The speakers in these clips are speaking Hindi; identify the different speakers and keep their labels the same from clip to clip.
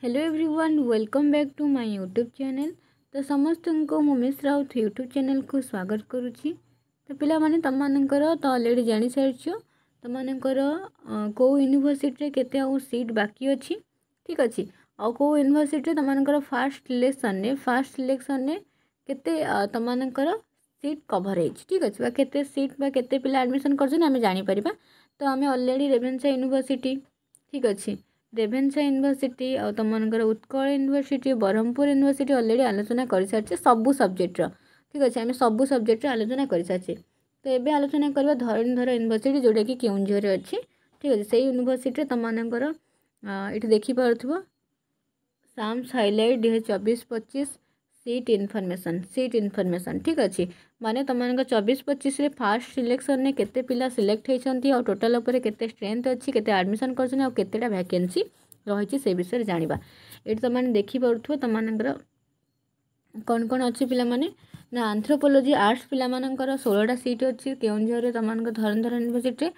Speaker 1: Hello everyone welcome back to my YouTube channel. तो समस्त को मिस राउत यूट्यूब चैनल को स्वागत करुच्ची। तो पिला माने तम मानकर तो ऑलरेडी जानी सारिछ तुम मानकर को यूनिवर्सिटी केते आ सीट बाकी अच्छी ठीक अच्छी आ को यूनिवर्सिटी तुम मानकर फर्स्ट सिलेक्शन ने केते तुम मानकर सीट कवर है ठीक अच्छे बा केते सीट बा केते पिला एडमिशन करछन हमें जानि परिबा। तो हमें ऑलरेडी रेभेन्सा यूनिवर्सिटी ठीक अच्छे रेभेन्सा यूनिवर्सिटी और तुम मनकर Utkal university Brahmapur university already आलोचना कर सारी सबू सब्जेक्ट ठीक अच्छे आम सबू सब्जेक्ट आलोचना कर सारी। तो ये आलोचना करवा धरणीधर यूनिवर्सिटी जोटा कि केउंझर अच्छी ठीक अच्छे से यूनिवर्सिटी तुम मनकर ये देखिपुव साम्स हाइलाइट 2024-25 सीट इनफॉरमेशन ठीक अच्छे माने तुम 24-25 फास्ट सिलेक्शन ने केते पिला सिलेक्ट होती और टोटाल उपर केते स्ट्रेंथ अच्छी केते एडमिशन कर केतेटा वैकेंसी रही से विषय जाना ये तुम देखिपुव तुम कौन कौन अच्छे पिला माने ना आंथ्रोपोलोजी आर्ट्स पिला मानकर 16टा सीट अच्छी केउंझर तुम धरणीधर यूनिवर्सिटी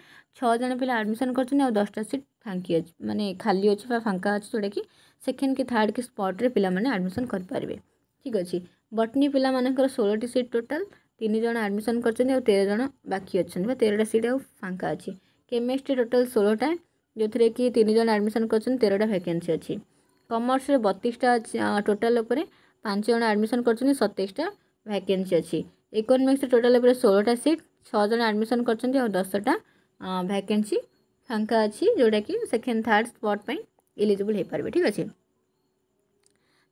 Speaker 1: 6 जन पिला एडमिशन कर 10टा सीट फांकी अच्छी माने खाली अच्छी फांका अच्छी जोटा कि सेकेंड कि थर्ड कि स्पॉट रे पिला माने एडमिशन कर पारे ठीक अच्छे। बटनी पिला मानकर 16टी सीट टोटाल 3 जन एडमिशन कर 13 जन बाकी अच्छा 13टा सीट आ फांका अच्छी। केमिस्ट्री टोटाल 16टा जो थे कि 3 जन एडमिशन कर 13टा वैकेंसी अच्छी। कॉमर्स रे 32टा टोटाल उपर 5 जन एडमिशन कर 27टा वैकेंसी अच्छी। इकोनॉमिक्स टोटाल उपर 16टा सीट 6 जन एडमिशन कर 10टा वैकेंसी फांका अच्छी जोटा कि सेकेंड थर्ड स्पॉट पर एलिजिबल हो पारे ठीक अच्छे।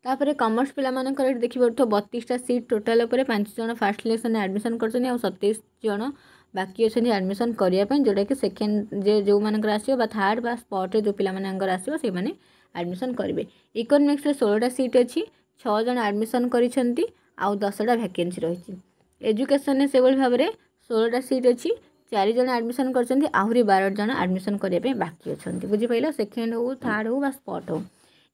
Speaker 1: तापर कॉमर्स पिला मानकर देखि पड़थो 32टा सीट टोटाल उपर 5 जन फास्ट सिलेक्शन एडमिशन कर 27 जन बाकी अच्छा एडमिशन करने जोटा कि सेकेंड जो मानकर आसो थर्ड बा स्पॉट जो पिला मानकर आसो से माने एडमिशन करेंगे। इकोनॉमिक्स 16टा सीट अच्छी 6 जन एडमिशन करिसेंती आउ 10टा वैकेंसी रही। एजुकेशन से भाव में 16टा सीट अच्छी 4 जन एडमिशन कर आहरी 12 जन एडमिशन करने बाकी अच्छा बुझीपाल सेकेंड हो थर्ड हो स्पॉट हो।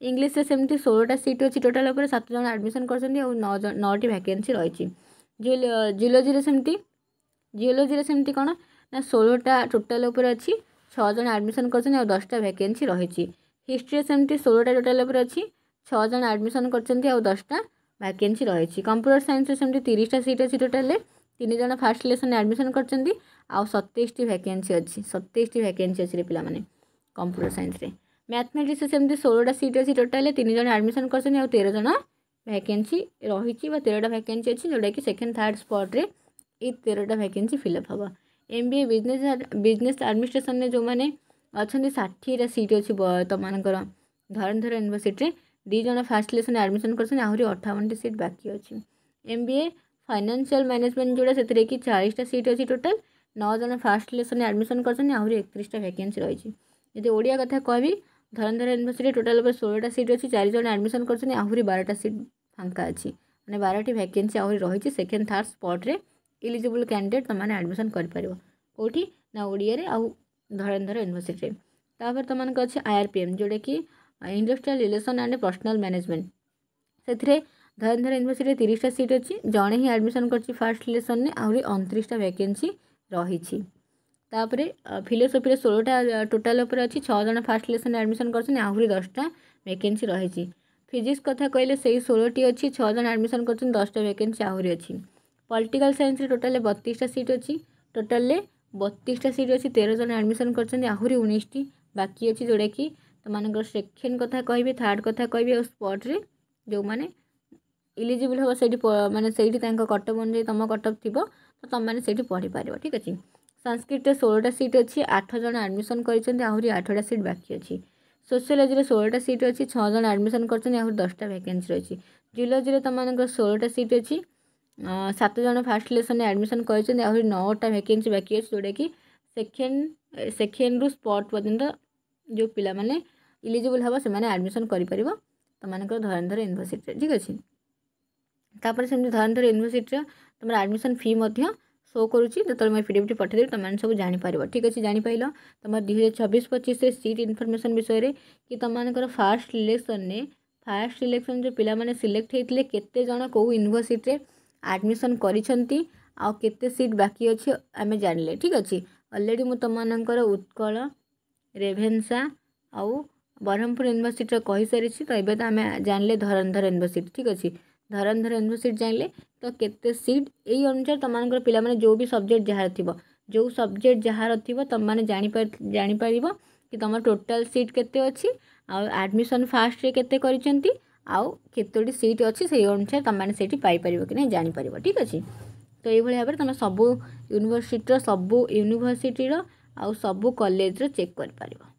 Speaker 1: इंग्लिश से सेमती 16टा सीट अच्छी टोटाल उपर 7 जन एडमिशन कर 9टी वैकेंसी रही। जियोलॉजी सेमती कौन ना 16टा टोटाल उपर अच्छी 6 जन एडमिशन कर 10टा वैकेंसी रही। हिस्ट्री सेमती 16टा टोटाल उपर अच्छी 6 जन एडमिशन कर 10टा वैकेंसी रही। कंप्यूटर साइंस सेमती 30टा सीट अच्छी टोटाल 3 जन फास्ट सिलेक्शन एडमिशन कर 27टी वैकेंसी अच्छी 27टी वैकेंसी अच्छी पिला माने कंप्यूटर साइंस रे। मैथमेटिक्स सेमती 16टा सीट अच्छी टोटाल 3 जन एडमिशन कर 13 जन वैकेंसी रही 13टा वैकेंसी अच्छी जोटा कि सेकेंड थर्ड स्पॉट रे ये 13टा वैकेंसी फिलअप हम। MBA बिजनेस एडमिनिस्ट्रेशन में जो मैंने अच्छा 60टा सीट अच्छी तुम मानकर धरणीधर यूनिवर्सिटी 2 जन फास्ट सिलेक्शन एडमिशन कर आहरी 58टी सीट बाकी अच्छी। MBA फाइनेंशियल मैनेजमेंट जोड़ा से कि 40टा सीट अच्छी टोटाल 9 जन फास्ट सिलेक्शन एडमिशन कर आहरी 31टा वैकेंसी रही। यदि ओडिया कथा कहबी धरणीधर यूनिवर्सिटी टोटाल 16टा सीट अच्छी 4 जन एडमिशन कर आहरी 12टा सीट फांका अच्छी मैंने 12टी वैकेंसी आहरी रही। सेकेंड थर्ड स्पॉट रे एलिजिबल कैंडिडेट तुमने एडमिशन कर कौटी ना ओडिया रे आउ धरणीधर यूनिवर्सिटी। तापर तुम अच्छे IRPM जोटा कि industrial relation and personal management से धरणीधर यूनिवर्सिटी 30टा सीट अच्छी जड़े ही एडमिशन कर फास्ट सिलेक्शन ने आहरी 29टा वैकेंसी रही। तापरे फिलोसोफी 16टा टोटाल उपर अच्छी 6 जन फास्ट सिलेक्शन एडमिशन कर आहरी 10टा वैकेंसी रही। फिजिक्स कथा कहले से 16टी अच्छी 6 जन एडमिशन कर 10टा वैकेंसी आहरी अच्छी। पॉलिटिकल साइंस टोटाल 32टा सीट अच्छी टोटाल 32टा सीट अच्छी 13 जन एडमिशन कर आहरी 19टी बाकी अच्छी जोटा कि तुम सेकेंड कथा कह थर्ड कथा कह स्पॉट रे जो मैंने इलिजिबल हम से मैंने से कटअप अनुसार तुम कटअप थी तो तुमने से पढ़ी पार ठीक अच्छे। संस्कृत 16टा सीट अच्छी 8 जन एडमिशन कर आहरी 8टा सीट बाकी अच्छी। सोशियोलॉजी 16टा सीट अच्छी 6 जन एडमिशन कर आहरी 10टा वैकेंसी रही। जियोलॉजी तुम 16टा सीट अच्छी 7 जन फास्ट सिलेक्शन एडमिशन कर आहरी 9टा वैकेंसी बाकी अच्छी जोटा कि सेकेंड रु स्पॉट पर्यंत जो पिला माने इलिजिबल हम से एडमिशन कर तुम धरणीधर यूनिवर्सिटी ठीक अच्छे। तापर से धरणीधर यूनिवर्सिटी तुम एडमिशन फी शो करुच्ची जो मैं पीडीएफ पठेदेवी तुमने सब जापर ठीक अच्छे। जापार तुम 2024-25 सीट इनफॉरमेशन विषय में कि तुम फास्ट सिलेक्शन जो पिला माने सिलेक्ट होते केते जन कौ यूनिवर्सिटी एडमिशन करिसेंती आ केते सीट बाकी अच्छी आम जानिले ठीक अच्छे। ऑलरेडी मु तुमनकर उत्कल रेभेन्सा आउ ब्रह्मपुर यूनिवर्सिटी कही सारी तो ये तो आम जानले धरंधर यूनिवर्सिटी ठीक अच्छे धरंधर यूनिवर्सिटी जानले तो केते सीट यही अनुसार तुम पे जो भी सब्जेक्ट जहाँ थी जो सब्जेक्ट जहाँ थी तुम मैंने जापर कि तुम टोटाल सीट केते अच्छी आडमिशन फास्ट केते करिसेंती आउ केतोटी सीट अच्छी से अनुसार तुम मैंने सेठी पाइपर कि नहीं जापर ठीक अच्छे तो ये भाव में तुम सबू यूनिवर्सिटी सबू यूनिवर्सिटी आउ सबू कॉलेज चेक कर पारिबो।